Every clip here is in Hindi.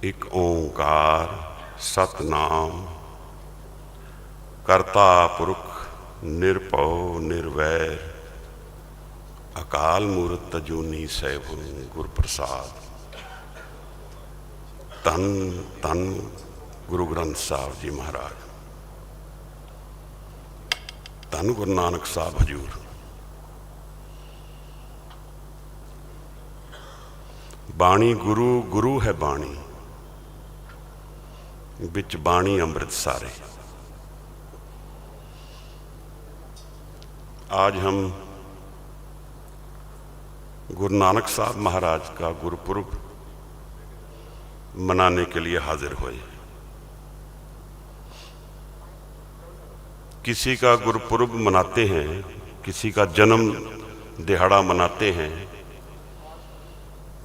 एक ओंकार सतनाम करता पुरख निरभउ निर्वैर अकाल मूरत अजूनी सैभुन गुर प्रसाद। धन धन गुरु ग्रंथ साहब जी महाराज, धन गुरु नानक साहब हजूर। बाणी गुरु गुरु है बाणी, बिच बाणी अमृत सारे। आज हम गुरु नानक साहब महाराज का गुरुपुरब मनाने के लिए हाजिर हुए। किसी का गुरुपुरब मनाते हैं, किसी का जन्म दिहाड़ा मनाते हैं,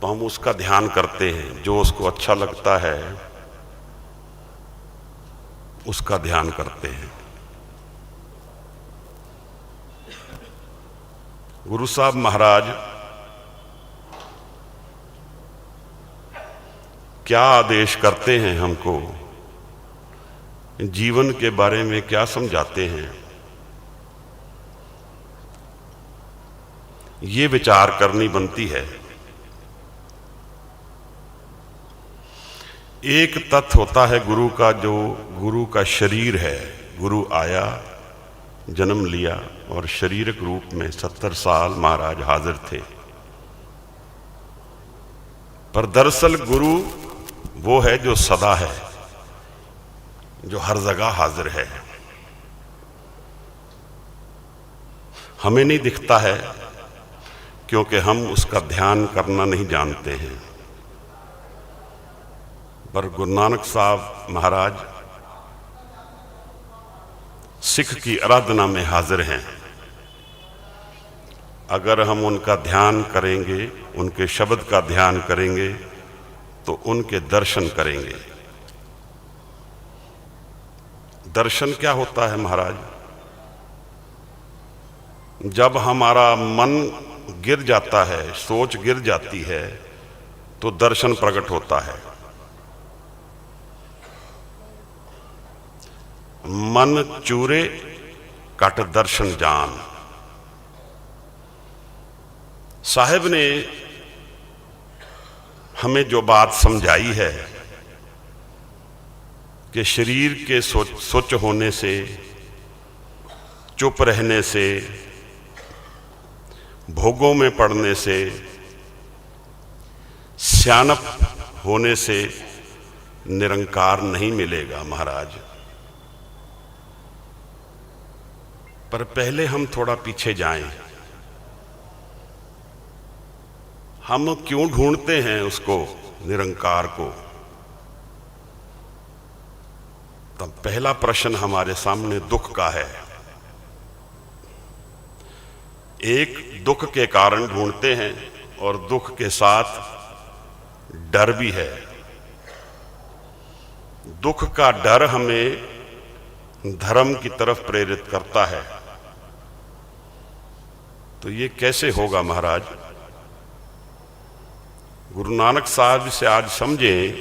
तो हम उसका ध्यान करते हैं। जो उसको अच्छा लगता है उसका ध्यान करते हैं। गुरु साहब महाराज क्या आदेश करते हैं हमको, जीवन के बारे में क्या समझाते हैं, ये विचार करनी बनती है। एक तत्व होता है गुरु का, जो गुरु का शरीर है। गुरु आया, जन्म लिया और शरीरक रूप में 70 साल महाराज हाजिर थे। पर दरअसल गुरु वो है जो सदा है, जो हर जगह हाजिर है। हमें नहीं दिखता है क्योंकि हम उसका ध्यान करना नहीं जानते हैं। पर गुरु नानक साहब महाराज सिख की आराधना में हाजिर हैं। अगर हम उनका ध्यान करेंगे, उनके शब्द का ध्यान करेंगे, तो उनके दर्शन करेंगे। दर्शन क्या होता है महाराज? जब हमारा मन गिर जाता है, सोच गिर जाती है, तो दर्शन प्रकट होता है। मन चूरे कट दर्शन जान। साहिब ने हमें जो बात समझाई है कि शरीर के सोच होने से, चुप रहने से, भोगों में पड़ने से, सियानप होने से निरंकार नहीं मिलेगा महाराज। पर पहले हम थोड़ा पीछे जाएं। हम क्यों ढूंढते हैं उसको, निरंकार को? तब पहला प्रश्न हमारे सामने दुख का है। एक दुख के कारण ढूंढते हैं और दुख के साथ डर भी है। दुख का डर हमें धर्म की तरफ प्रेरित करता है। तो ये कैसे होगा महाराज? गुरु नानक साहब से आज समझें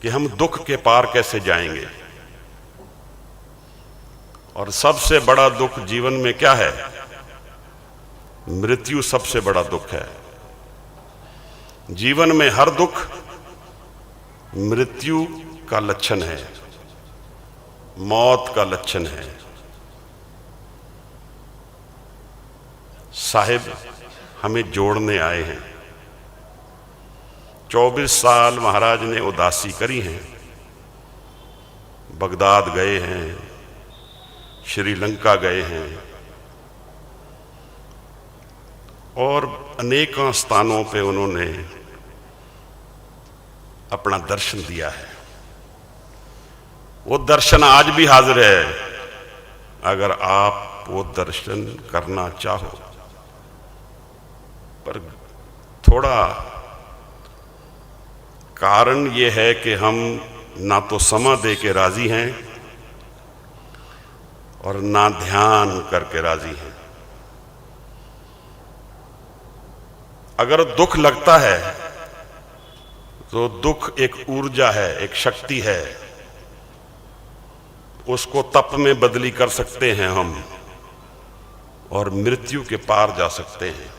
कि हम दुख के पार कैसे जाएंगे। और सबसे बड़ा दुख जीवन में क्या है? मृत्यु सबसे बड़ा दुख है। जीवन में हर दुख मृत्यु का लक्षण है, मौत का लक्षण है। साहिब हमें जोड़ने आए हैं। 24 साल महाराज ने उदासी करी है। बगदाद गए हैं, श्रीलंका गए हैं और अनेकों स्थानों पे उन्होंने अपना दर्शन दिया है। वो दर्शन आज भी हाजिर है, अगर आप वो दर्शन करना चाहो। पर थोड़ा कारण ये है कि हम ना तो समय दे के राजी हैं और ना ध्यान करके राजी हैं। अगर दुख लगता है तो दुख एक ऊर्जा है, एक शक्ति है, उसको तप में बदली कर सकते हैं हम और मृत्यु के पार जा सकते हैं।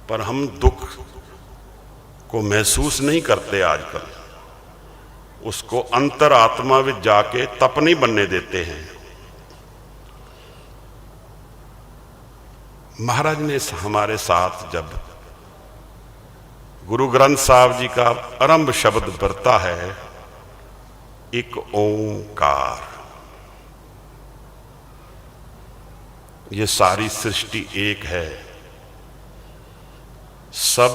पर हम दुख को महसूस नहीं करते आजकल, उसको अंतरात्मा में जाके तप नहीं बनने देते हैं। महाराज ने हमारे साथ जब गुरु ग्रंथ साहब जी का आरंभ शब्द बरता है, एक ओंकार, ये सारी सृष्टि एक है, सब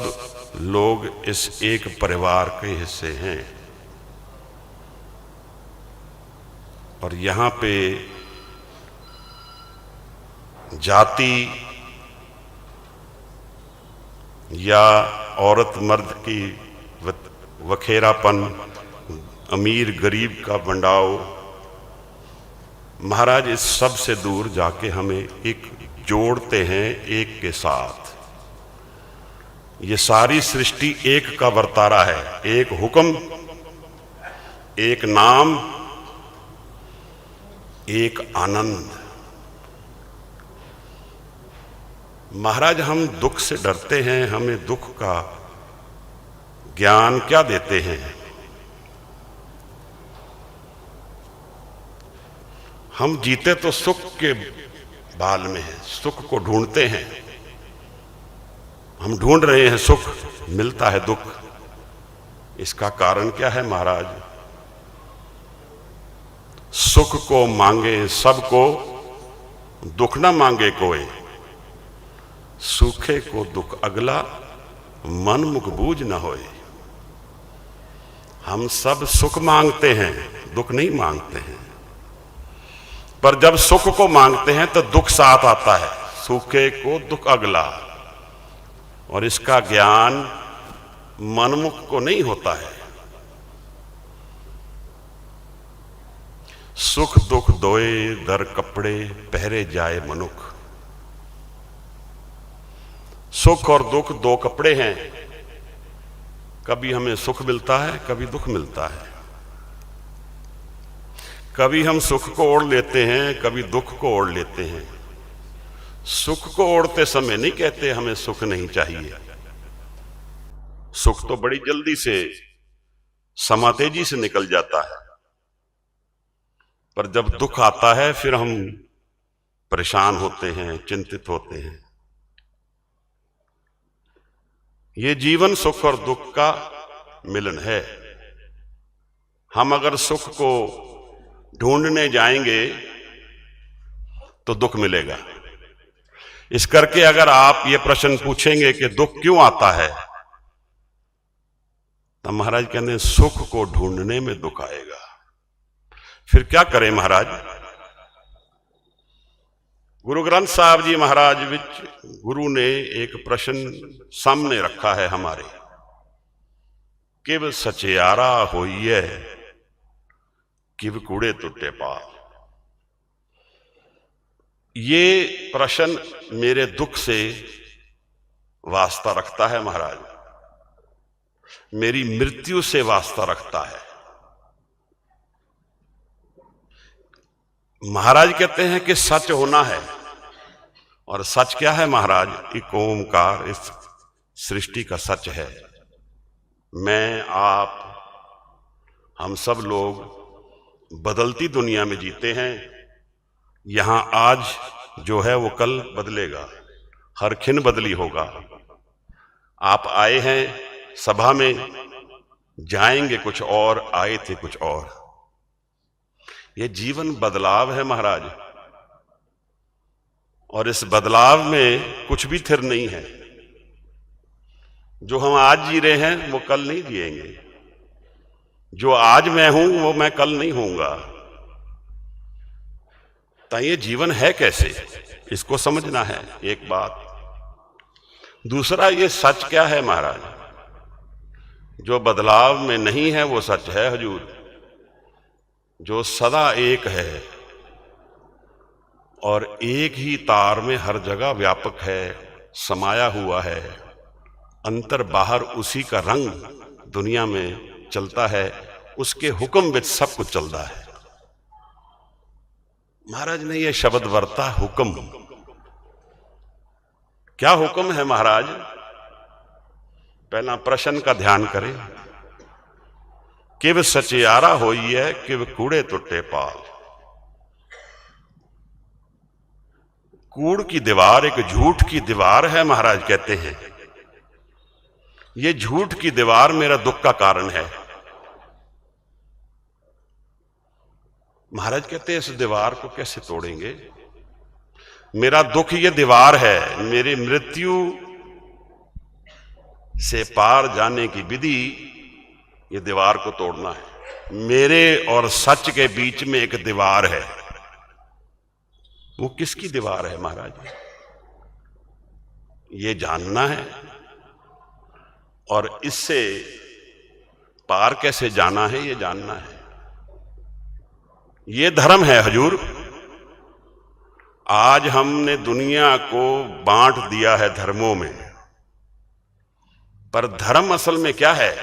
लोग इस एक परिवार के हिस्से हैं और यहां पे जाति या औरत मर्द की वखेरापन, अमीर गरीब का बंटाव, महाराज इस सब से दूर जाके हमें एक जोड़ते हैं एक के साथ। ये सारी सृष्टि एक का वर्तारा है, एक हुक्म, एक नाम, एक आनंद। महाराज हम दुख से डरते हैं, हमें दुख का ज्ञान क्या देते हैं? हम जीते तो सुख के बाल में हैं, सुख को ढूंढते हैं, हम ढूंढ रहे हैं सुख, मिलता है दुख। इसका कारण क्या है महाराज? सुख को मांगे सबको, दुख ना मांगे कोई, सूखे को दुख अगला, मन मुख बूझ न होए। हम सब सुख मांगते हैं, दुख नहीं मांगते हैं, पर जब सुख को मांगते हैं तो दुख साथ आता है, सूखे को दुख अगला। और इसका ज्ञान मनमुख को नहीं होता है। सुख दुख दोए दर कपड़े, पहरे जाए मनुख। सुख और दुख दो कपड़े हैं, कभी हमें सुख मिलता है, कभी दुख मिलता है। कभी हम सुख को ओढ़ लेते हैं, कभी दुख को ओढ़ लेते हैं। सुख को ओढ़ते समय नहीं कहते हमें सुख नहीं चाहिए, सुख तो बड़ी जल्दी से, समा तेजी से निकल जाता है, पर जब दुख आता है फिर हम परेशान होते हैं, चिंतित होते हैं। ये जीवन सुख और दुख का मिलन है। हम अगर सुख को ढूंढने जाएंगे तो दुख मिलेगा। इस करके अगर आप ये प्रश्न पूछेंगे कि दुख क्यों आता है, तो महाराज कहते हैं सुख को ढूंढने में दुख आएगा। फिर क्या करें महाराज? गुरु ग्रंथ साहब जी महाराज विच गुरु ने एक प्रश्न सामने रखा है हमारे, किव सचियारा होइए किव कूड़े टुटे पाल। ये प्रश्न मेरे दुख से वास्ता रखता है महाराज, मेरी मृत्यु से वास्ता रखता है। महाराज कहते हैं कि सच होना है, और सच क्या है महाराज? एक ओंकार इस सृष्टि का सच है। मैं, आप, हम सब लोग बदलती दुनिया में जीते हैं। यहां आज जो है वो कल बदलेगा, हर खिन बदली होगा। आप आए हैं सभा में, जाएंगे कुछ और, आए थे कुछ और। ये जीवन बदलाव है महाराज, और इस बदलाव में कुछ भी थिर नहीं है। जो हम आज जी रहे हैं वो कल नहीं जिएंगे, जो आज मैं हूं वो मैं कल नहीं होऊंगा। तो ये जीवन है कैसे, इसको समझना है, एक बात। दूसरा, ये सच क्या है महाराज? जो बदलाव में नहीं है वो सच है हुजूर, जो सदा एक है और एक ही तार में हर जगह व्यापक है, समाया हुआ है, अंतर बाहर उसी का रंग दुनिया में चलता है, उसके हुक्म विच सब कुछ चलता है। महाराज ने यह शब्द वरता, हुक्म। क्या हुक्म है महाराज? पहला प्रश्न का ध्यान करें। किव सचियारा होई है, किव कूड़े टुटे पाल। कूड़ की दीवार एक झूठ की दीवार है, महाराज कहते हैं। ये झूठ की दीवार मेरा दुख का कारण है। महाराज कहते हैं इस दीवार को कैसे तोड़ेंगे? मेरा दुख ये दीवार है, मेरी मृत्यु से पार जाने की विधि ये दीवार को तोड़ना है। मेरे और सच के बीच में एक दीवार है। वो किसकी दीवार है महाराज? ये जानना है, और इससे पार कैसे जाना है ये जानना है। ये धर्म है हजूर। आज हमने दुनिया को बांट दिया है धर्मों में, पर धर्म असल में क्या है?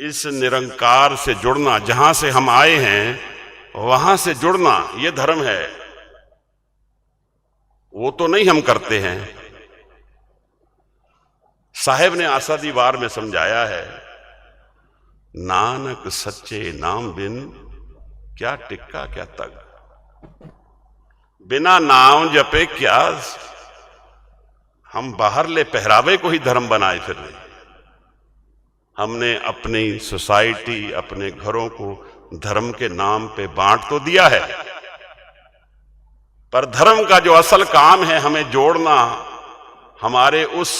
इस निरंकार से जुड़ना, जहां से हम आए हैं वहां से जुड़ना, यह धर्म है। वो तो नहीं हम करते हैं। साहेब ने आशा दी वार में समझाया है, नानक सच्चे नाम बिन क्या टिक्का क्या तग। बिना नाम जपे क्या हम बाहर ले पहरावे को ही धर्म बनाए फिर रहे। हमने अपनी सोसाइटी, अपने घरों को धर्म के नाम पे बांट तो दिया है, पर धर्म का जो असल काम है हमें जोड़ना, हमारे उस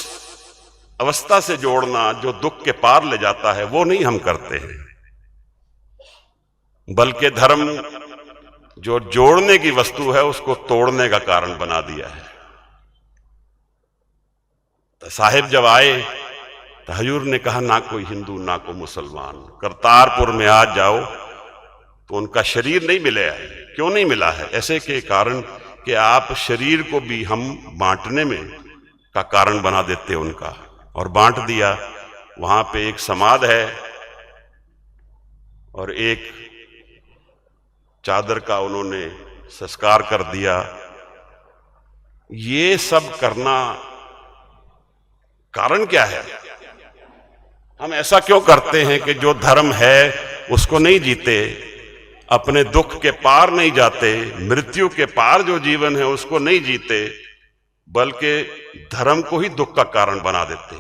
अवस्था से जोड़ना जो दुख के पार ले जाता है, वो नहीं हम करते हैं। बल्कि धर्म जो जोड़ने की वस्तु है उसको तोड़ने का कारण बना दिया है। तो साहिब जब आए तो हजूर ने कहा, ना कोई हिंदू ना कोई मुसलमान, करतारपुर में आज जाओ तो उनका शरीर नहीं मिला है। क्यों नहीं मिला है? ऐसे के कारण कि आप शरीर को भी हम बांटने में का कारण बना देते उनका, और बांट दिया। वहां पे एक समाध है और एक चादर का उन्होंने संस्कार कर दिया। ये सब करना कारण क्या है? हम ऐसा क्यों करते हैं कि जो धर्म है उसको नहीं जीते, अपने दुख के पार नहीं जाते, मृत्यु के पार जो जीवन है उसको नहीं जीते, बल्कि धर्म को ही दुख का कारण बना देते।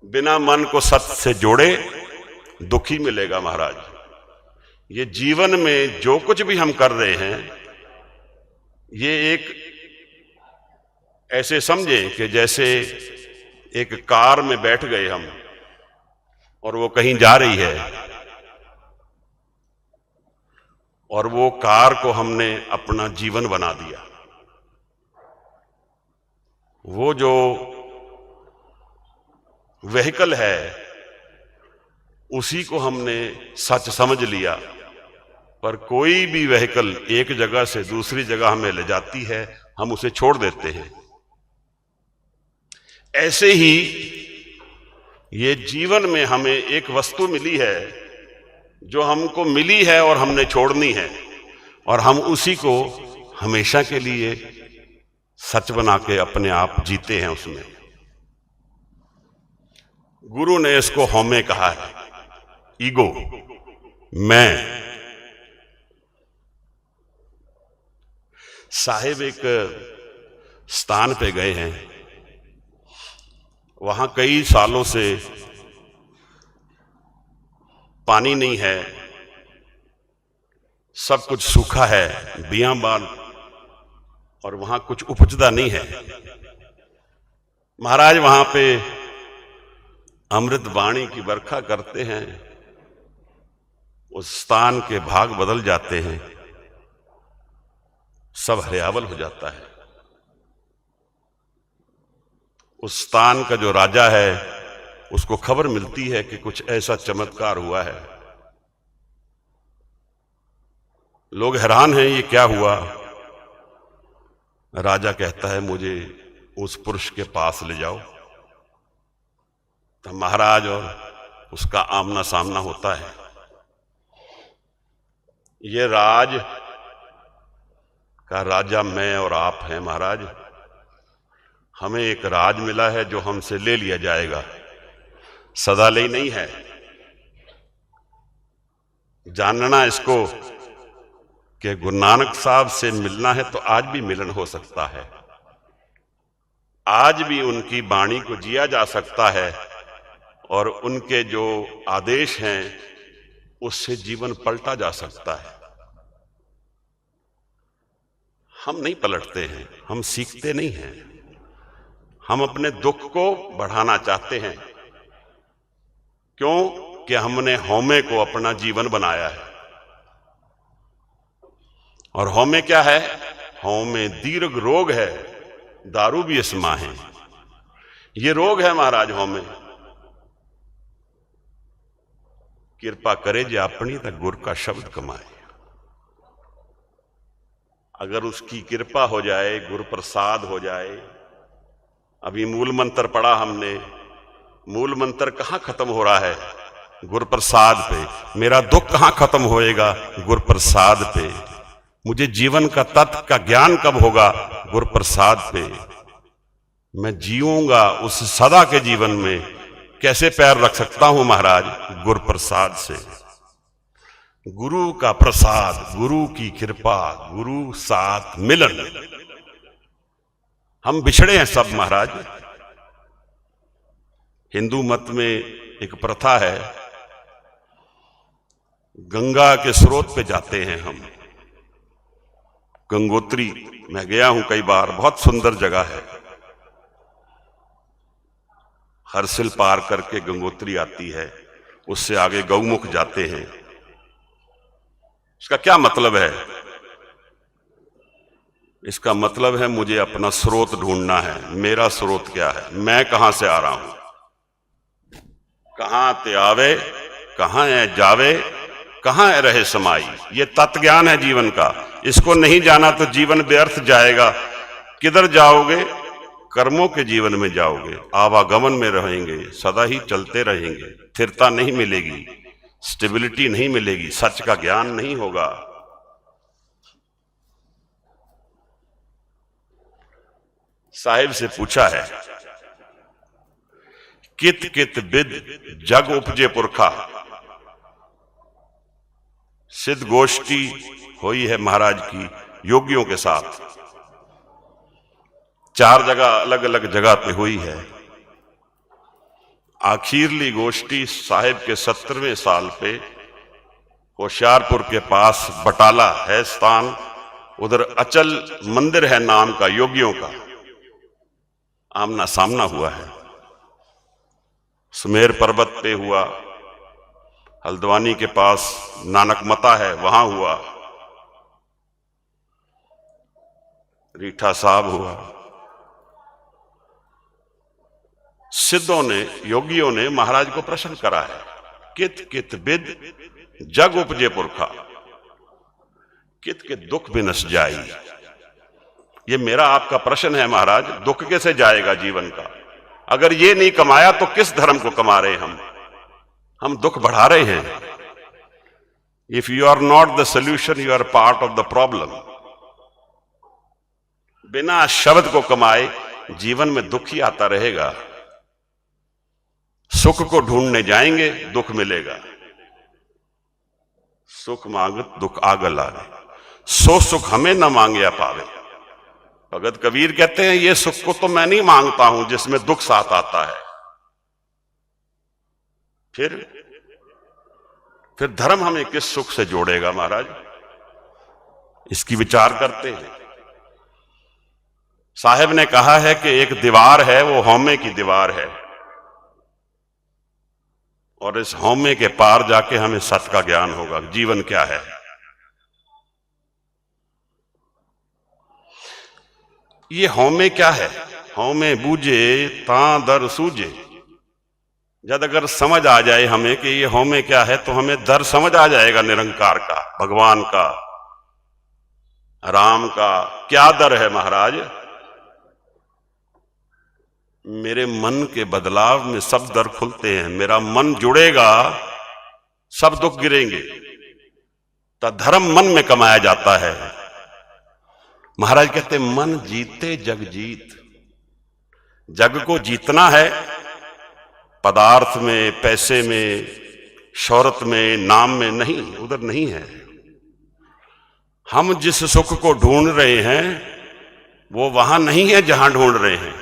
बिना मन को सत्य से जोड़े दुखी मिलेगा महाराज। ये जीवन में जो कुछ भी हम कर रहे हैं, ये एक ऐसे समझे कि जैसे एक कार में बैठ गए हम और वो कहीं जा रही है, और वो कार को हमने अपना जीवन बना दिया। वो जो व्हीकल है उसी को हमने सच समझ लिया, पर कोई भी व्हीकल एक जगह से दूसरी जगह हमें ले जाती है, हम उसे छोड़ देते हैं। ऐसे ही ये जीवन में हमें एक वस्तु मिली है जो हमको मिली है और हमने छोड़नी है, और हम उसी को हमेशा के लिए सच बना के अपने आप जीते हैं उसमें। गुरु ने इसको हमें कहा है, ईगो, मैं। साहिब एक स्थान पे गए हैं, वहां कई सालों से पानी नहीं है, सब कुछ सूखा है, बियाबान, और वहां कुछ उपजदा नहीं है। महाराज वहां पे अमृत वाणी की बरखा करते हैं, उस स्थान के भाग बदल जाते हैं, सब हरियावल हो जाता है। उस स्थान का जो राजा है उसको खबर मिलती है कि कुछ ऐसा चमत्कार हुआ है। लोग हैरान हैं, ये क्या हुआ? राजा कहता है मुझे उस पुरुष के पास ले जाओ। तो महाराज और उसका आमना सामना होता है। ये राज का राजा मैं और आप हैं महाराज। हमें एक राज मिला है जो हमसे ले लिया जाएगा, सदाले नहीं है। जानना इसको कि गुरु नानक साहब से मिलना है तो आज भी मिलन हो सकता है, आज भी उनकी वाणी को जिया जा सकता है और उनके जो आदेश हैं उससे जीवन पलटा जा सकता है। हम नहीं पलटते हैं, हम सीखते नहीं हैं, हम अपने दुख को बढ़ाना चाहते हैं। क्यों कि हमने हौमे को अपना जीवन बनाया है। और हौमे क्या है? हौमे दीर्घ रोग है, दारू भी इसमा है। ये रोग है महाराज हौमे। कृपा करे जे अपनी तक गुर का शब्द कमाए। अगर उसकी कृपा हो जाए, गुरु प्रसाद हो जाए। अभी मूल मंत्र पढ़ा हमने, मूल मंत्र कहां खत्म हो रहा है? गुरु प्रसाद पे। मेरा दुख कहां खत्म होएगा? गुरु प्रसाद पे। मुझे जीवन का तत्व का ज्ञान कब होगा? गुरु प्रसाद पे। मैं जीऊंगा उस सदा के जीवन में कैसे पैर रख सकता हूं महाराज? गुरु प्रसाद से। गुरु का प्रसाद, गुरु की कृपा, गुरु साथ मिलन। हम बिछड़े हैं सब महाराज। हिंदू मत में एक प्रथा है, गंगा के स्रोत पे जाते हैं हम। गंगोत्री मैं गया हूं कई बार, बहुत सुंदर जगह है। हरसिल पार करके गंगोत्री आती है, उससे आगे गौमुख जाते हैं। इसका क्या मतलब है? इसका मतलब है मुझे अपना स्रोत ढूंढना है। मेरा स्रोत क्या है? मैं कहां से आ रहा हूं? कहां ते आवे, कहां है जावे, कहां है रहे समाई। ये तत्व ज्ञान है जीवन का। इसको नहीं जाना तो जीवन व्यर्थ जाएगा। किधर जाओगे? कर्मों के जीवन में जाओगे, आवागमन में रहेंगे, सदा ही चलते रहेंगे। स्थिरता नहीं मिलेगी, स्टेबिलिटी नहीं मिलेगी, सच का ज्ञान नहीं होगा। साहिब से पूछा है, कित कित विद जग उपजे पुरखा। सिद्ध गोष्ठी हुई है महाराज की योगियों के साथ। 4 जगह अलग अलग जगह पे हुई है। आखिरली गोष्ठी साहिब के 70वें साल पे होशियारपुर के पास बटाला है स्थान, उधर अचल मंदिर है नाम का, योगियों का। आमना सामना हुआ है। सुमेर पर्वत पे हुआ, हल्द्वानी के पास नानकमता है वहां हुआ, रीठा साहब हुआ। सिद्धों ने, योगियों ने महाराज को प्रश्न करा है, कित कित विद जग उपजे पुरखा, कित के दुख बिनस जाई। ये मेरा आपका प्रश्न है महाराज। दुख कैसे जाएगा जीवन का? अगर ये नहीं कमाया तो किस धर्म को कमा रहे हैं हम दुख बढ़ा रहे हैं। If you are not the solution, you are part of the problem. बिना शब्द को कमाए जीवन में दुख ही आता रहेगा। सुख को ढूंढने जाएंगे, दुख मिलेगा। सुख मांगत दुख आग लागे, सो सुख हमें न मांगे पावे। भगत कबीर कहते हैं, ये सुख को तो मैं नहीं मांगता हूं जिसमें दुख साथ आता है। फिर धर्म हमें किस सुख से जोड़ेगा महाराज? इसकी विचार करते हैं। साहब ने कहा है कि एक दीवार है, वो हौमे की दीवार है, और इस हौमे के पार जाके हमें सत्य का ज्ञान होगा। जीवन क्या है? ये हौमे क्या है? हौमे बूझे तां दर सूझे। जब अगर समझ आ जाए हमें कि ये हौमे क्या है, तो हमें दर समझ आ जाएगा निरंकार का, भगवान का। राम का क्या दर है महाराज, मेरे मन के बदलाव में सब दर खुलते हैं। मेरा मन जुड़ेगा, सब दुख गिरेंगे। तो धर्म मन में कमाया जाता है। महाराज कहते मन जीते जग जीत। जग को जीतना है, पदार्थ में, पैसे में, शौहरत में, नाम में नहीं, उधर नहीं है। हम जिस सुख को ढूंढ रहे हैं वो वहां नहीं है जहां ढूंढ रहे हैं।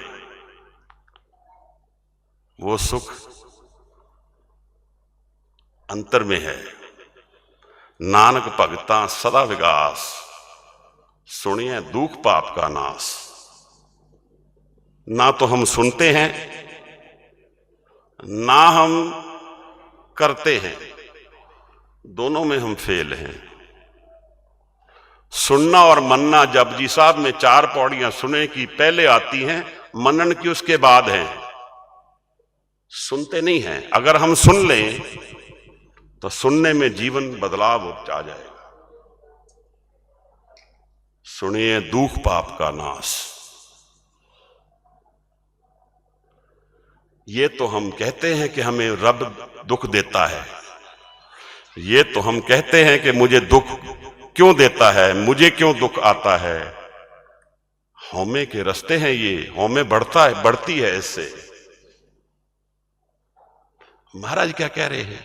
वो सुख अंतर में है। नानक भगता सदा विगास, सुनिए दुख पाप का नाश। ना तो हम सुनते हैं ना हम करते हैं, दोनों में हम फेल हैं। सुनना और मनना जपजी साहब में 4 पौड़ियां सुने की पहले आती हैं, मनन की उसके बाद है। सुनते नहीं हैं। अगर हम सुन लें तो सुनने में जीवन बदलाव आ जाएगा। सुनिए दुख पाप का नाश। ये तो हम कहते हैं कि हमें रब दुख देता है, ये तो हम कहते हैं कि मुझे दुख क्यों देता है, मुझे क्यों दुख आता है। हौमे के रास्ते हैं ये, हौमे बढ़ता है, बढ़ती है इससे। महाराज क्या कह रहे हैं,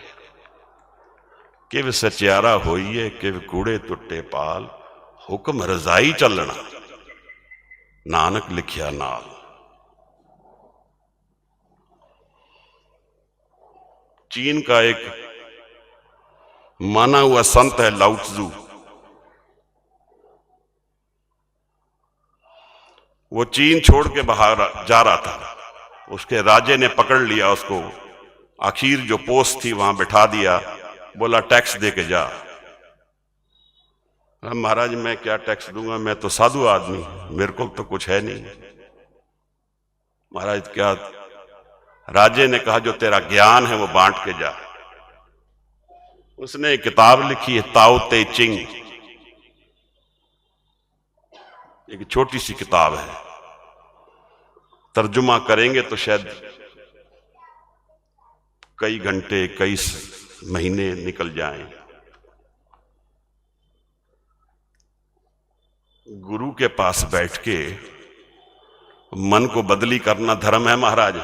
किव सचियारा होइए किव कूड़े टुट्टे पाल, हुक्म रजाई चलना नानक लिखिया नाल। चीन का एक माना हुआ संत है लाओ त्जू। वो चीन छोड़ के बाहर जा रहा था, उसके राजे ने पकड़ लिया उसको, आखिर जो पोस्ट थी वहां बिठा दिया, बोला टैक्स दे के जा। महाराज मैं क्या टैक्स दूंगा, मैं तो साधु आदमी, मेरे को तो कुछ है नहीं। महाराज क्या, राजे ने कहा जो तेरा ज्ञान है वो बांट के जा। उसने एक किताब लिखी है ताओ ते चिंग, एक छोटी सी किताब है, तर्जुमा करेंगे तो शायद कई घंटे कई महीने निकल जाएं। गुरु के पास बैठ के मन को बदली करना धर्म है महाराज।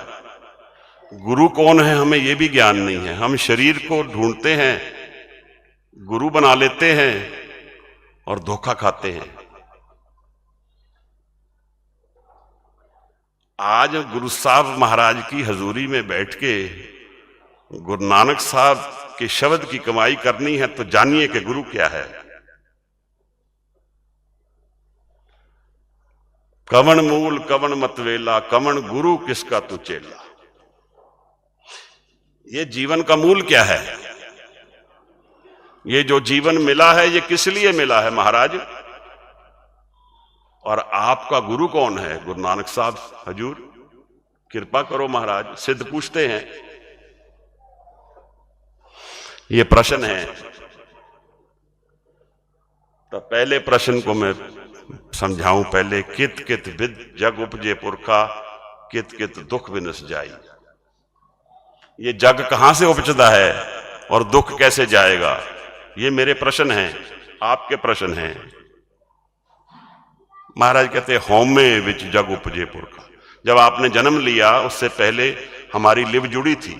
गुरु कौन है हमें यह भी ज्ञान नहीं है। हम शरीर को ढूंढते हैं, गुरु बना लेते हैं और धोखा खाते हैं। आज गुरु साहब महाराज की हजूरी में बैठ के गुरु नानक साहब के शब्द की कमाई करनी है तो जानिए कि गुरु क्या है। कवन मूल कवन मतवेला, कवन गुरु किसका तू चेला। ये जीवन का मूल क्या है, ये जो जीवन मिला है ये किस लिए मिला है महाराज। और आपका गुरु कौन है, गुरु नानक साहब हजूर, कृपा करो महाराज। सिद्ध पूछते हैं, ये प्रश्न है। तो पहले प्रश्न को मैं समझाऊं पहले। कित कित विद जग उपजे पुरखा, कित कित दुख विनस जाई। ये जग कहां से उपजता है और दुख कैसे जाएगा, ये मेरे प्रश्न हैं, आपके प्रश्न हैं। महाराज कहते हैं होमे विच जग उपजे पुरखा। जब आपने जन्म लिया उससे पहले हमारी लिव जुड़ी थी,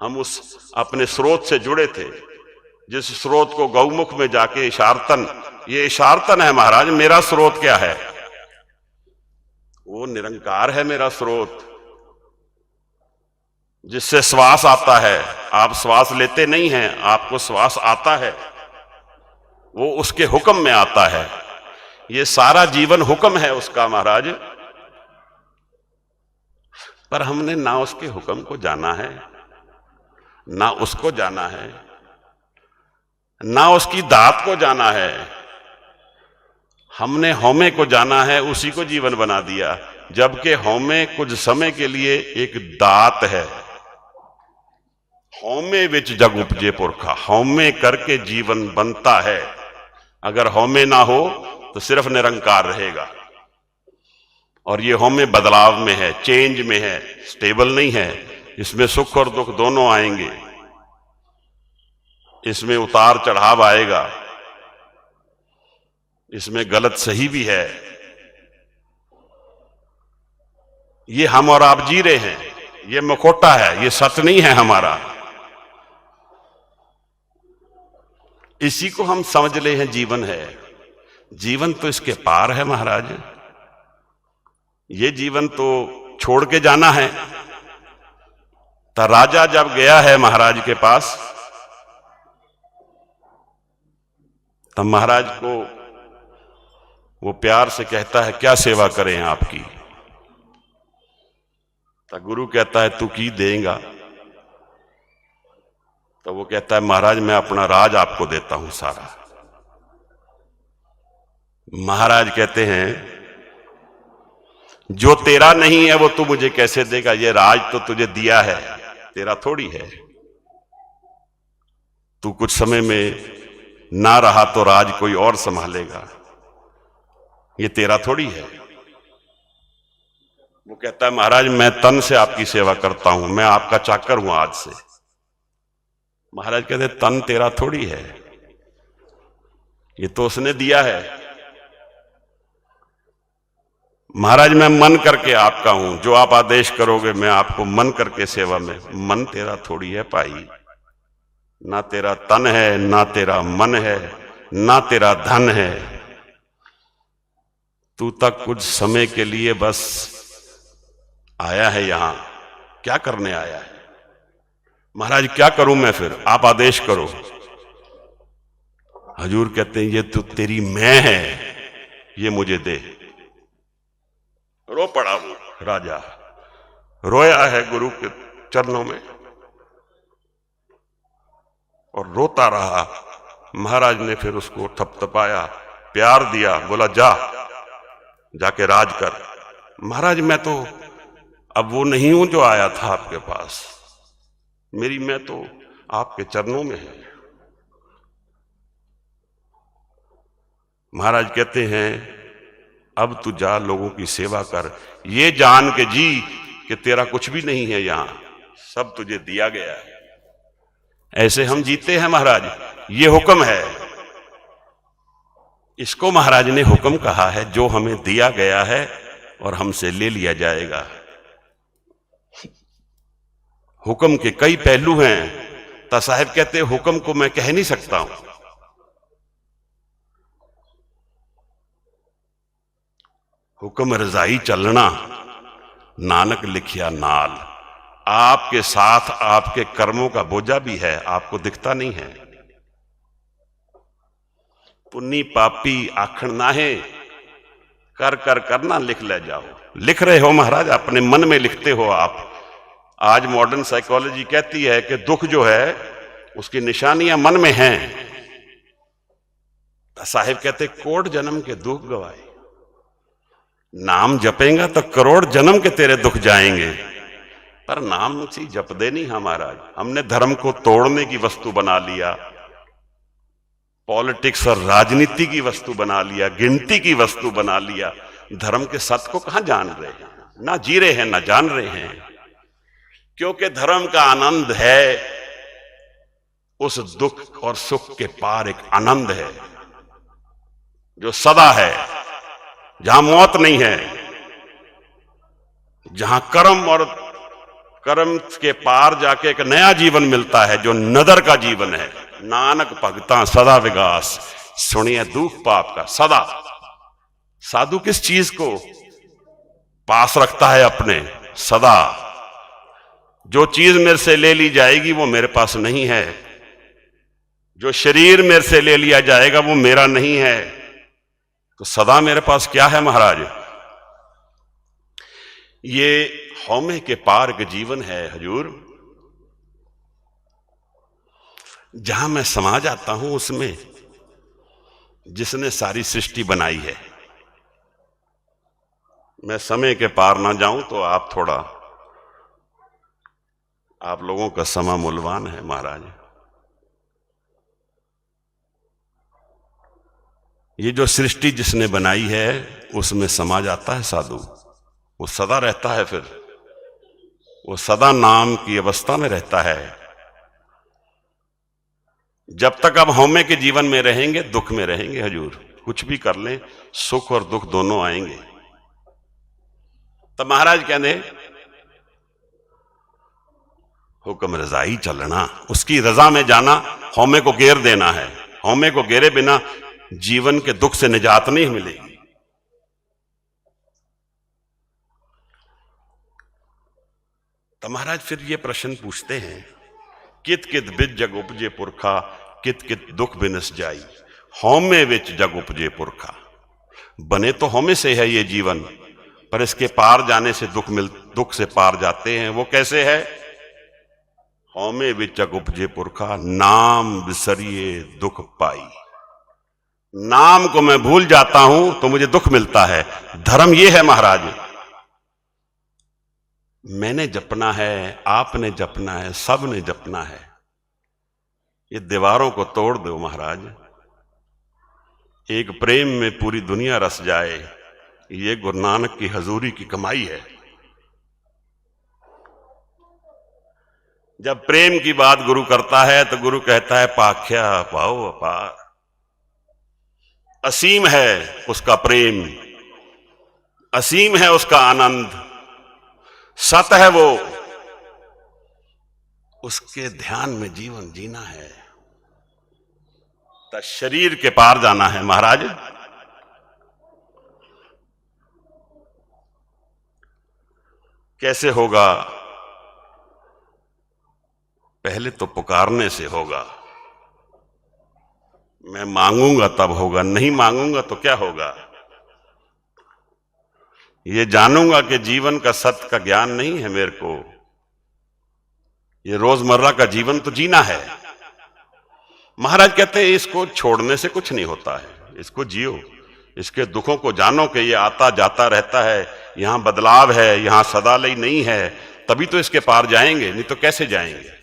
हम उस अपने स्रोत से जुड़े थे, जिस स्रोत को गौमुख में जाके इशारतन, ये इशारतन है महाराज। मेरा स्रोत क्या है, वो निरंकार है मेरा स्रोत, जिससे श्वास आता है। आप श्वास लेते नहीं हैं, आपको श्वास आता है, वो उसके हुक्म में आता है। ये सारा जीवन हुक्म है उसका महाराज। पर हमने ना उसके हुक्म को जाना है, ना उसको जाना है, ना उसकी दात को जाना है। हमने हौमे को जाना है, उसी को जीवन बना दिया। जबकि हौमे कुछ समय के लिए एक दात है। हौमे विच जग उपजे पुरखा, हौमे करके जीवन बनता है। अगर हौमे ना हो तो सिर्फ निरंकार रहेगा। और ये हम में बदलाव में है, चेंज में है, स्टेबल नहीं है। इसमें सुख और दुख दोनों आएंगे, इसमें उतार चढ़ाव आएगा, इसमें गलत सही भी है। ये हम और आप जी रहे हैं, ये मुखौटा है, ये सच नहीं है हमारा। इसी को हम समझ ले हैं जीवन है। जीवन तो इसके पार है महाराज। ये जीवन तो छोड़ के जाना है। तो राजा जब गया है महाराज के पास, तब महाराज को वो प्यार से कहता है, क्या सेवा करें आपकी? तो गुरु कहता है, तू की देगा? तो वो कहता है, महाराज मैं अपना राज आपको देता हूं सारा। महाराज कहते हैं, जो तेरा नहीं है वो तू मुझे कैसे देगा? ये राज तो तुझे दिया है, तेरा थोड़ी है। तू कुछ समय में ना रहा तो राज कोई और संभालेगा, ये तेरा थोड़ी है। वो कहता है, महाराज मैं तन से आपकी सेवा करता हूं, मैं आपका चाकर हूं आज से। महाराज कहते, तन तेरा थोड़ी है, ये तो उसने दिया है। महाराज मैं मन करके आपका हूं, जो आप आदेश करोगे मैं आपको मन करके सेवा में। मन तेरा थोड़ी है भाई, ना तेरा तन है, ना तेरा मन है, ना तेरा धन है। तू तक कुछ समय के लिए बस आया है यहां, क्या करने आया है? महाराज क्या करूं मैं फिर? आप आदेश करो। हजूर कहते हैं, ये तो तेरी मैं है, ये मुझे दे। रो पड़ा वो राजा, रोया है गुरु के चरणों में और रोता रहा। महाराज ने फिर उसको थपथपाया, प्यार दिया, बोला जा जाके राज कर। महाराज मैं तो अब वो नहीं हूं जो आया था आपके पास, मेरी मैं तो आपके चरणों में है। महाराज कहते हैं, अब तू जा लोगों की सेवा कर, ये जान के जी कि तेरा कुछ भी नहीं है, यहां सब तुझे दिया गया है। ऐसे हम जीते हैं महाराज, ये हुक्म है। इसको महाराज ने हुक्म कहा है, जो हमें दिया गया है और हमसे ले लिया जाएगा। हुक्म के कई पहलू हैं। ता साहब कहते हैं, हुक्म को मैं कह नहीं सकता हूं। हुक्म रजाई चलना, नानक लिखिया नाल। आपके साथ आपके कर्मों का बोझा भी है, आपको दिखता नहीं है। पुन्नी पापी आखण नाहे, कर कर करना लिख ले जाओ। लिख रहे हो महाराज, अपने मन में लिखते हो आप। आज मॉडर्न साइकोलॉजी कहती है कि दुख जो है उसकी निशानियां मन में हैं। साहिब कहते, कोट जन्म के दुख गवाए। नाम जपेगा तो करोड़ जन्म के तेरे दुख जाएंगे, पर नाम से जपदे नहीं हमारा। हमने धर्म को तोड़ने की वस्तु बना लिया, पॉलिटिक्स और राजनीति की वस्तु बना लिया, गिनती की वस्तु बना लिया। धर्म के सत्य को कहां जान रहे हैं? ना जी रहे हैं, ना जान रहे हैं। क्योंकि धर्म का आनंद है, उस दुख और सुख के पार एक आनंद है जो सदा है, जहां मौत नहीं है, जहां कर्म और कर्म के पार जाके एक नया जीवन मिलता है जो नदर का जीवन है। नानक भगता सदा विगास, सुनिए दुख पाप का सदा। साधु किस चीज को पास रखता है अपने? सदा। जो चीज मेरे से ले ली जाएगी वो मेरे पास नहीं है, जो शरीर मेरे से ले लिया जाएगा वो मेरा नहीं है। तो सदा मेरे पास क्या है महाराज? ये हौमे के पार का जीवन है हजूर। जहां मैं समा जाता हूं उसमें जिसने सारी सृष्टि बनाई है। मैं समय के पार ना जाऊं तो आप थोड़ा, आप लोगों का समा मूल्यवान है महाराज। ये जो सृष्टि जिसने बनाई है उसमें समा जाता है साधु, वो सदा रहता है, फिर वो सदा नाम की अवस्था में रहता है। जब तक आप हौमे के जीवन में रहेंगे दुख में रहेंगे हजूर, कुछ भी कर लें सुख और दुख दोनों आएंगे। तब महाराज कहने हुक्म रजाई चलना, उसकी रजा में जाना, हौमे को घेर देना है। हौमे को घेरे बिना जीवन के दुख से निजात नहीं मिलेगी। तो महाराज फिर ये प्रश्न पूछते हैं, कित कित बिच जग उपजे पुरखा, कित कित दुख बिनस जाई। हौमे विच जग उपजे पुरखा, बने तो हौमे से है ये जीवन, पर इसके पार जाने से दुख से पार जाते हैं। वो कैसे है? हौमे विच जग उपजे पुरखा, नाम बिसरिए दुख पाई। नाम को मैं भूल जाता हूं तो मुझे दुख मिलता है। धर्म ये है महाराज, मैंने जपना है, आपने जपना है, सब ने जपना है। ये दीवारों को तोड़ दो महाराज, एक प्रेम में पूरी दुनिया रस जाए, ये गुरु नानक की हजूरी की कमाई है। जब प्रेम की बात गुरु करता है तो गुरु कहता है पाख्या पाओ अपार। असीम है उसका प्रेम, असीम है उसका आनंद, सत है वो, उसके ध्यान में जीवन जीना है, तो शरीर के पार जाना है महाराज। कैसे होगा? पहले तो पुकारने से होगा। मैं मांगूंगा तब होगा, नहीं मांगूंगा तो क्या होगा? ये जानूंगा कि जीवन का सत्य का ज्ञान नहीं है मेरे को, ये रोजमर्रा का जीवन तो जीना है। महाराज कहते हैं इसको छोड़ने से कुछ नहीं होता है, इसको जियो, इसके दुखों को जानो कि ये आता जाता रहता है, यहां बदलाव है, यहां सदालय नहीं है, तभी तो इसके पार जाएंगे, नहीं तो कैसे जाएंगे?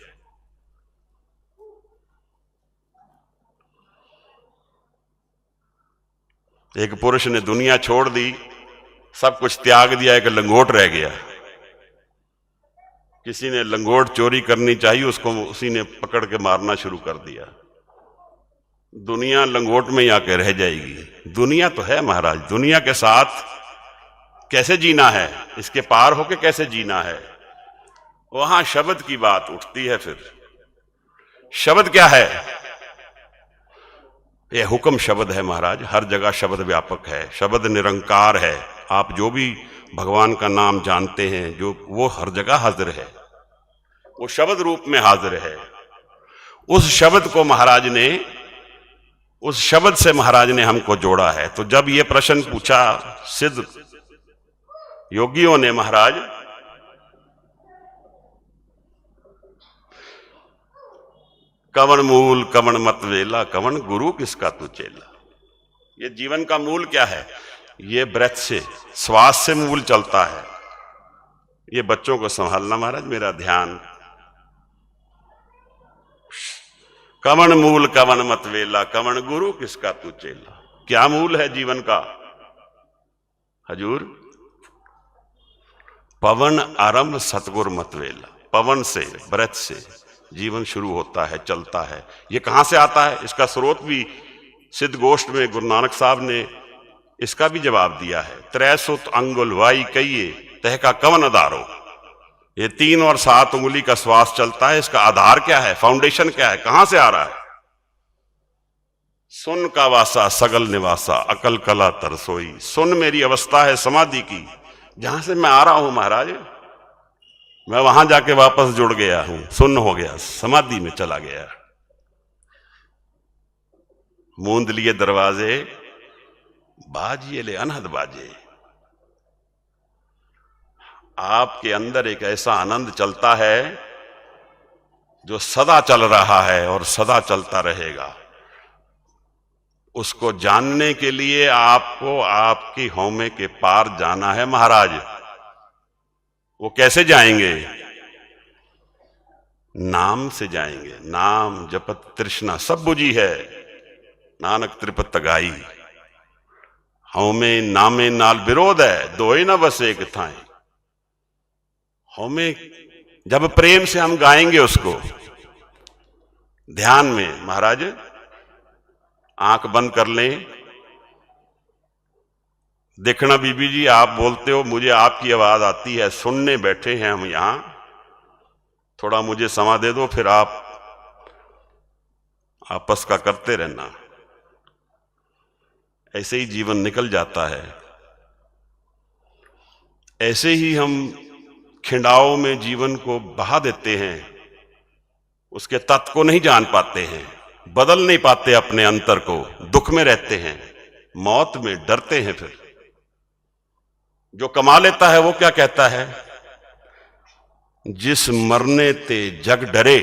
एक पुरुष ने दुनिया छोड़ दी, सब कुछ त्याग दिया, एक लंगोट रह गया। किसी ने लंगोट चोरी करनी चाहिए, उसको उसी ने पकड़ के मारना शुरू कर दिया। दुनिया लंगोट में ही आके रह जाएगी। दुनिया तो है महाराज, दुनिया के साथ कैसे जीना है, इसके पार होके कैसे जीना है, वहां शब्द की बात उठती है। फिर शब्द क्या है? यह हुक्म शब्द है महाराज, हर जगह शब्द व्यापक है, शब्द निरंकार है। आप जो भी भगवान का नाम जानते हैं, जो वो हर जगह हाजिर है, वो शब्द रूप में हाजिर है। उस शब्द को महाराज ने, उस शब्द से महाराज ने हमको जोड़ा है। तो जब ये प्रश्न पूछा सिद्ध योगियों ने, महाराज कवन मूल कवन मत वेला, कवन गुरु किसका तू चेला। ये जीवन का मूल क्या है? ये ब्रेथ से, श्वास से मूल चलता है। ये बच्चों को संभालना महाराज, मेरा ध्यान। कवन मूल कवन मत वेला, कवन गुरु किसका तू चेला। क्या मूल है जीवन का हजूर? पवन आरंभ सतगुर मत वेला। पवन से, ब्रेथ से जीवन शुरू होता है, चलता है। ये कहां से आता है? इसका स्रोत भी सिद्ध गोष्ठ में गुरु नानक साहब ने इसका भी जवाब दिया है। 63 अंगुल वाई कहिए तह का कवन आधारो। ये 3 और 7 उंगली का श्वास चलता है, इसका आधार क्या है, फाउंडेशन क्या है, कहां से आ रहा है? सुन का वासा सगल निवासा, अकल कला तरसोई। सुन मेरी अवस्था है समाधि की, जहां से मैं आ रहा हूं महाराज, मैं वहां जाके वापस जुड़ गया हूं, सुन्न हो गया, समाधि में चला गया। मूंद लिए दरवाजे बाजिए ले अनहद बाजे। आपके अंदर एक ऐसा आनंद चलता है जो सदा चल रहा है और सदा चलता रहेगा। उसको जानने के लिए आपको आपकी हौमे के पार जाना है महाराज। वो कैसे जाएंगे? नाम से जाएंगे। नाम जपत तृष्णा सब बुझी है, नानक त्रिपत गाई। हमें नामे नाल विरोध है, दोए ना बस एक थाएं। हमें जब प्रेम से हम गाएंगे उसको ध्यान में, महाराज आंख बंद कर लें, देखना बीबी जी आप बोलते हो, मुझे आपकी आवाज आती है, सुनने बैठे हैं हम यहां, थोड़ा मुझे समा दे दो, फिर आप आपस का करते रहना। ऐसे ही जीवन निकल जाता है। ऐसे ही हम खिंडाव में जीवन को बहा देते हैं, उसके तत्व को नहीं जान पाते हैं, बदल नहीं पाते अपने अंतर को, दुख में रहते हैं, मौत में डरते हैं। फिर जो कमा लेता है वो क्या कहता है, जिस मरने ते जग डरे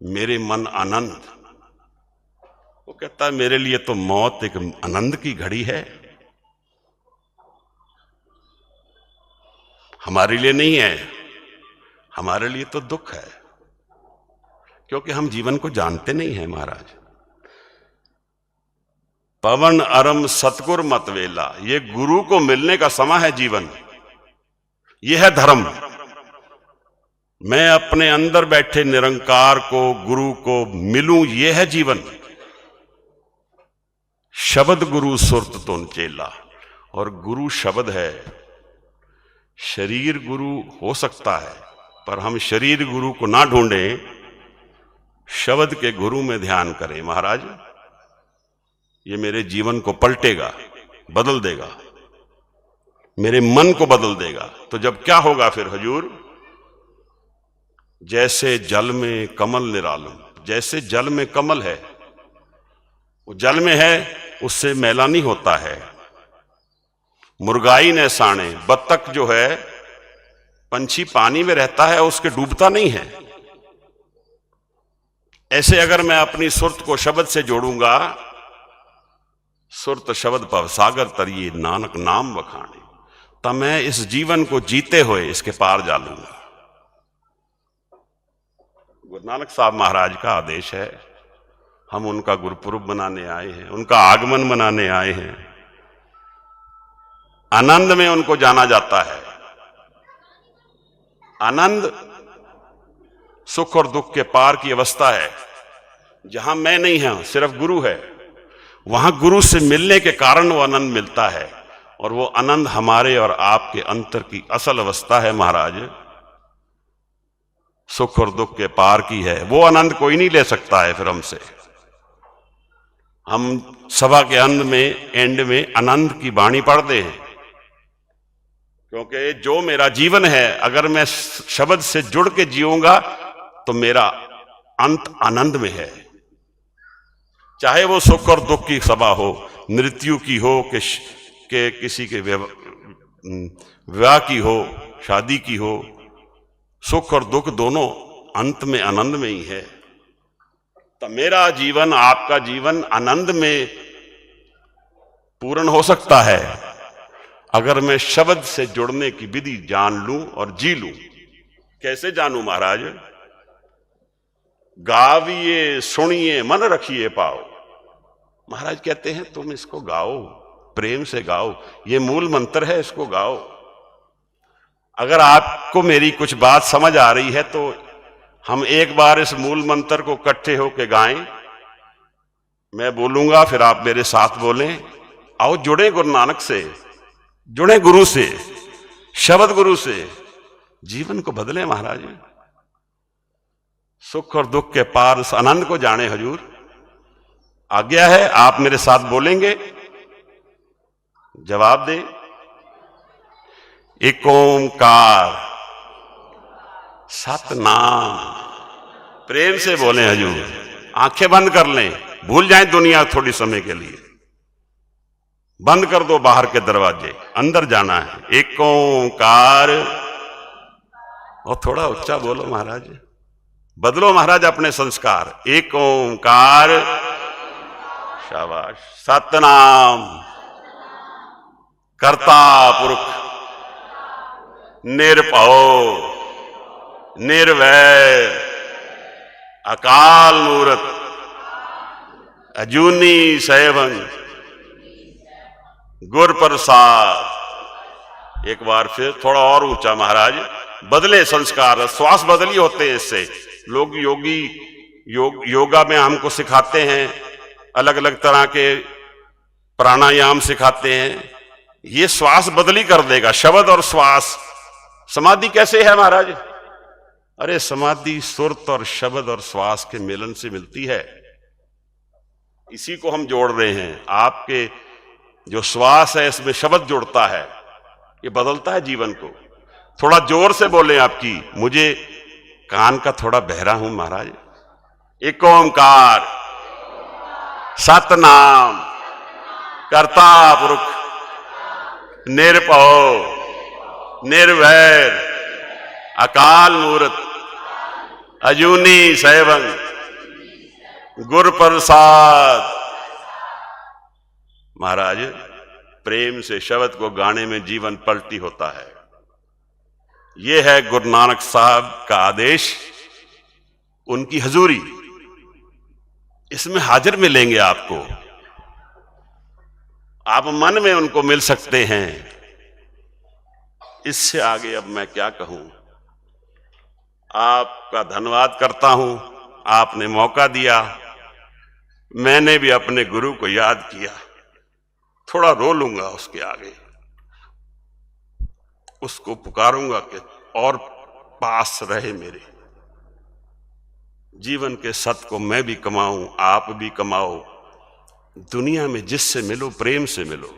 मेरे मन आनंद। वो कहता है मेरे लिए तो मौत एक आनंद की घड़ी है, हमारे लिए नहीं है, हमारे लिए तो दुख है, क्योंकि हम जीवन को जानते नहीं हैं। महाराज पवन अरम सतगुर मत वेला, ये गुरु को मिलने का समय है। जीवन ये है धर्म। मैं अपने अंदर बैठे निरंकार को, गुरु को मिलूं, ये है जीवन। शब्द गुरु सुरत तुन चेला, और गुरु शब्द है। शरीर गुरु हो सकता है, पर हम शरीर गुरु को ना ढूंढें, शब्द के गुरु में ध्यान करें। महाराज ये मेरे जीवन को पलटेगा, बदल देगा, मेरे मन को बदल देगा। तो जब क्या होगा फिर हजूर, जैसे जल में कमल निरालम, जैसे जल में कमल है, वो जल में है, उससे मैला नहीं होता है। मुर्गाई ने साणे, बत्तख जो है, पंछी पानी में रहता है, उसके डूबता नहीं है। ऐसे अगर मैं अपनी सुरत को शब्द से जोड़ूंगा, सुरत शब्द पव सागर तरिए नानक नाम बखाने, तब मैं इस जीवन को जीते हुए इसके पार जा लूंगा। गुरु नानक साहब महाराज का आदेश है, हम उनका गुरुपुरब मनाने आए हैं, उनका आगमन मनाने आए हैं। आनंद में उनको जाना जाता है। आनंद सुख और दुख के पार की अवस्था है, जहां मैं नहीं हूं, सिर्फ गुरु है। वहां गुरु से मिलने के कारण वो आनंद मिलता है, और वो आनंद हमारे और आपके अंतर की असल अवस्था है। महाराज सुख और दुख के पार की है, वो आनंद कोई नहीं ले सकता है फिर हमसे। हम सभा के एंड में आनंद की वाणी पढ़ते हैं, क्योंकि जो मेरा जीवन है, अगर मैं शब्द से जुड़ के जीऊंगा तो मेरा अंत आनंद में है। चाहे वो सुख और दुख की सभा हो, मृत्यु की हो, कि किसी के विवाह की हो, शादी की हो, सुख और दुख दोनों अंत में आनंद में ही है। तो मेरा जीवन, आपका जीवन आनंद में पूर्ण हो सकता है अगर मैं शब्द से जुड़ने की विधि जान लूं और जी लूं। कैसे जानूं महाराज? गाविए सुनिए मन रखिए पाओ। महाराज कहते हैं तुम इसको गाओ, प्रेम से गाओ, ये मूल मंत्र है, इसको गाओ। अगर आपको मेरी कुछ बात समझ आ रही है तो हम एक बार इस मूल मंत्र को इकट्ठे होकर गाएं। मैं बोलूंगा, फिर आप मेरे साथ बोलें। आओ जुड़े गुरु नानक से, जुड़े गुरु से, शब्द गुरु से, जीवन को बदले महाराज। सुख और दुख के पार उस आनंद को जाने। हजूर आज्ञा है, आप मेरे साथ बोलेंगे, जवाब दे। एक ओंकार सतनाम। प्रेम से बोले हजूर, आंखें बंद कर लें, भूल जाएं दुनिया थोड़ी समय के लिए। बंद कर दो बाहर के दरवाजे, अंदर जाना है। एक ओंकार। और थोड़ा उच्चा बोलो महाराज, बदलो महाराज अपने संस्कार। एक ओंकार, शाबाश। सतनाम कर्ता पुरुष निर्भव निर्वैर अकाल मूरत अजूनी सैभं गुर प्रसाद। एक बार फिर थोड़ा और ऊंचा महाराज। बदले संस्कार, श्वास बदली होते हैं इससे। लोग योगा में हमको सिखाते हैं, अलग अलग तरह के प्राणायाम सिखाते हैं। ये श्वास बदली कर देगा, शब्द और श्वास। समाधि कैसे है महाराज? अरे समाधि सुरत और शब्द और श्वास के मिलन से मिलती है। इसी को हम जोड़ रहे हैं। आपके जो श्वास है इसमें शब्द जुड़ता है, ये बदलता है जीवन को। थोड़ा जोर से बोले आपकी, मुझे कान का थोड़ा बहरा हूं महाराज। एक ओंकार सतनाम कर्ता पुरुष निर्भय निर्वैर अकाल मूर्त अजूनी सैवं गुर प्रसाद। महाराज प्रेम से शब्द को गाने में जीवन पलटी होता है। यह है गुरु नानक साहब का आदेश, उनकी हजूरी। इसमें हाजिर मिलेंगे आपको, आप मन में उनको मिल सकते हैं। इससे आगे अब मैं क्या कहूं। आपका धन्यवाद करता हूं, आपने मौका दिया। मैंने भी अपने गुरु को याद किया। थोड़ा रो लूंगा उसके आगे, उसको पुकारूंगा कि और पास रहे मेरे। जीवन के सत्य को मैं भी कमाऊं, आप भी कमाओ। दुनिया में जिससे मिलो प्रेम से मिलो।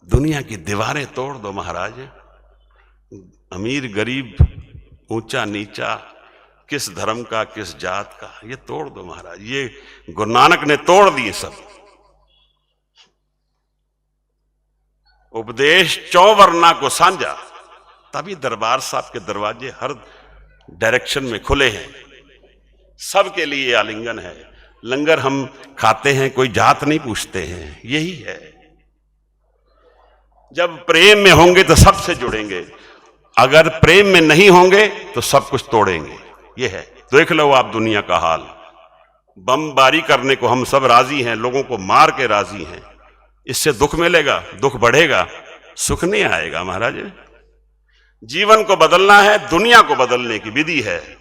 दुनिया की दीवारें तोड़ दो महाराज। अमीर गरीब, ऊंचा नीचा, किस धर्म का किस जात का, ये तोड़ दो महाराज। ये गुरु नानक ने तोड़ दिए सब। उपदेश चौवर्णा को सांझा, तभी दरबार साहब के दरवाजे हर डायरेक्शन में खुले हैं। सबके लिए आलिंगन है। लंगर हम खाते हैं, कोई जात नहीं पूछते हैं। यही है, जब प्रेम में होंगे तो सबसे जुड़ेंगे, अगर प्रेम में नहीं होंगे तो सब कुछ तोड़ेंगे। यह है, देख लो आप दुनिया का हाल। बमबारी करने को हम सब राजी हैं, लोगों को मार के राजी हैं। इससे दुख मिलेगा, दुख बढ़ेगा, सुख नहीं आएगा महाराज। जीवन को बदलना है, दुनिया को बदलने की विधि है।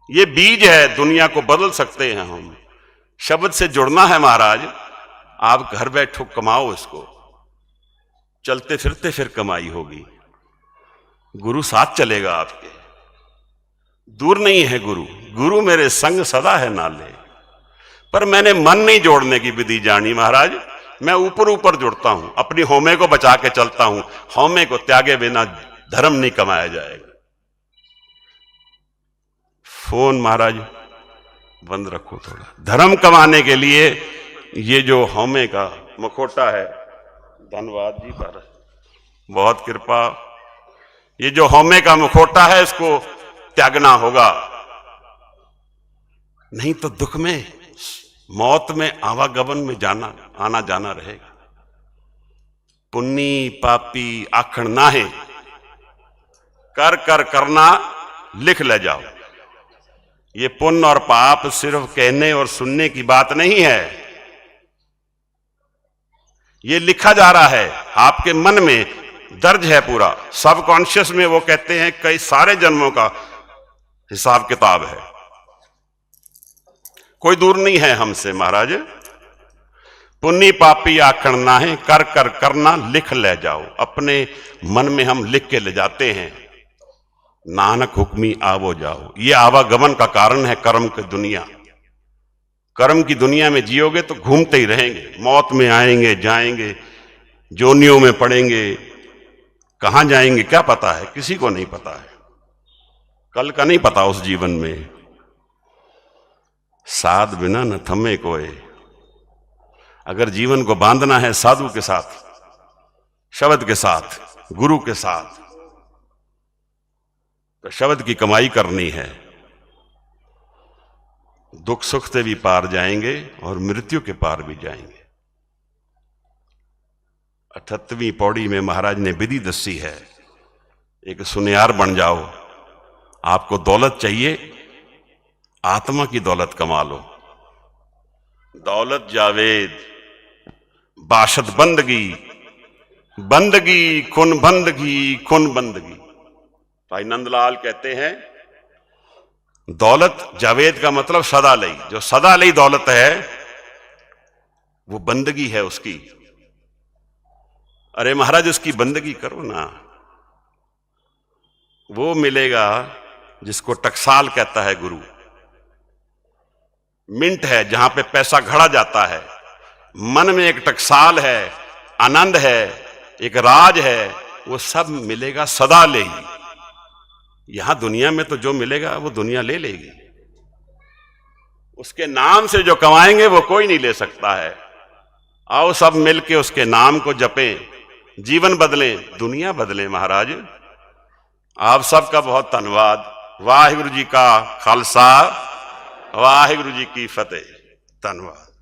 ये बीज है, दुनिया को बदल सकते हैं हम। शब्द से जुड़ना है महाराज। आप घर बैठो, कमाओ इसको, चलते फिरते फिर कमाई होगी। गुरु साथ चलेगा आपके, दूर नहीं है गुरु। गुरु मेरे संग सदा है नाले। पर मैंने मन नहीं जोड़ने की विधि जानी महाराज। मैं ऊपर ऊपर जुड़ता हूं, अपनी होमे को बचा के चलता हूं। होमे को त्यागे बिना धर्म नहीं कमाया जाएगा। फोन महाराज बंद रखो थोड़ा। धर्म कमाने के लिए ये जो होमे का मुखौटा है, धन्यवाद जी महाराज, बहुत कृपा। ये जो होमे का मुखौटा है, इसको त्यागना होगा, नहीं तो दुख में, मौत में, आवागमन में जाना आना जाना रहेगा। पुन्नी पापी आखण नाहे, कर कर करना लिख ले जाओ। ये पुण्य और पाप सिर्फ कहने और सुनने की बात नहीं है, ये लिखा जा रहा है आपके मन में, दर्ज है पूरा। सबकॉन्शियस में वो कहते हैं कई सारे जन्मों का हिसाब किताब है। कोई दूर नहीं है हमसे महाराज। पुण्य पापी आखण नाहे, कर कर करना लिख ले जाओ। अपने मन में हम लिख के ले जाते हैं, नानक हुक्मी आवो जाओ। ये आवागमन का कारण है कर्म की दुनिया। कर्म की दुनिया में जियोगे तो घूमते ही रहेंगे। मौत में आएंगे, जाएंगे, जोनियों में पड़ेंगे, कहां जाएंगे क्या पता है, किसी को नहीं पता है। कल का नहीं पता उस जीवन में। साध बिना न थमे कोई। अगर जीवन को बांधना है साधु के साथ, शब्द के साथ, गुरु के साथ, तो शब्द की कमाई करनी है। दुख सुख से भी पार जाएंगे और मृत्यु के पार भी जाएंगे। 78वीं पौड़ी में महाराज ने विधि दसी है, एक सुनियार बन जाओ। आपको दौलत चाहिए, आत्मा की दौलत कमा लो। दौलत जावेद बाशद बंदगी, बंदगी कुन बंदगी कुन बंदगी। भाई नंदलाल कहते हैं दौलत जावेद का मतलब सदा लई, जो सदा लई दौलत है वो बंदगी है उसकी। अरे महाराज उसकी बंदगी करो ना, वो मिलेगा जिसको टकसाल कहता है गुरु। मिंट है जहां पे पैसा घड़ा जाता है, मन में एक टकसाल है, आनंद है, एक राज है, वो सब मिलेगा सदा ले ही। यहां दुनिया में तो जो मिलेगा वो दुनिया ले लेगी, उसके नाम से जो कमाएंगे वो कोई नहीं ले सकता है। आओ सब मिलके उसके नाम को जपें, जीवन बदलें, दुनिया बदलें। महाराज आप सबका बहुत धन्यवाद। वाहिगुरु जी का खालसा, वाहिगुरु जी की फतेह। धन्यवाद।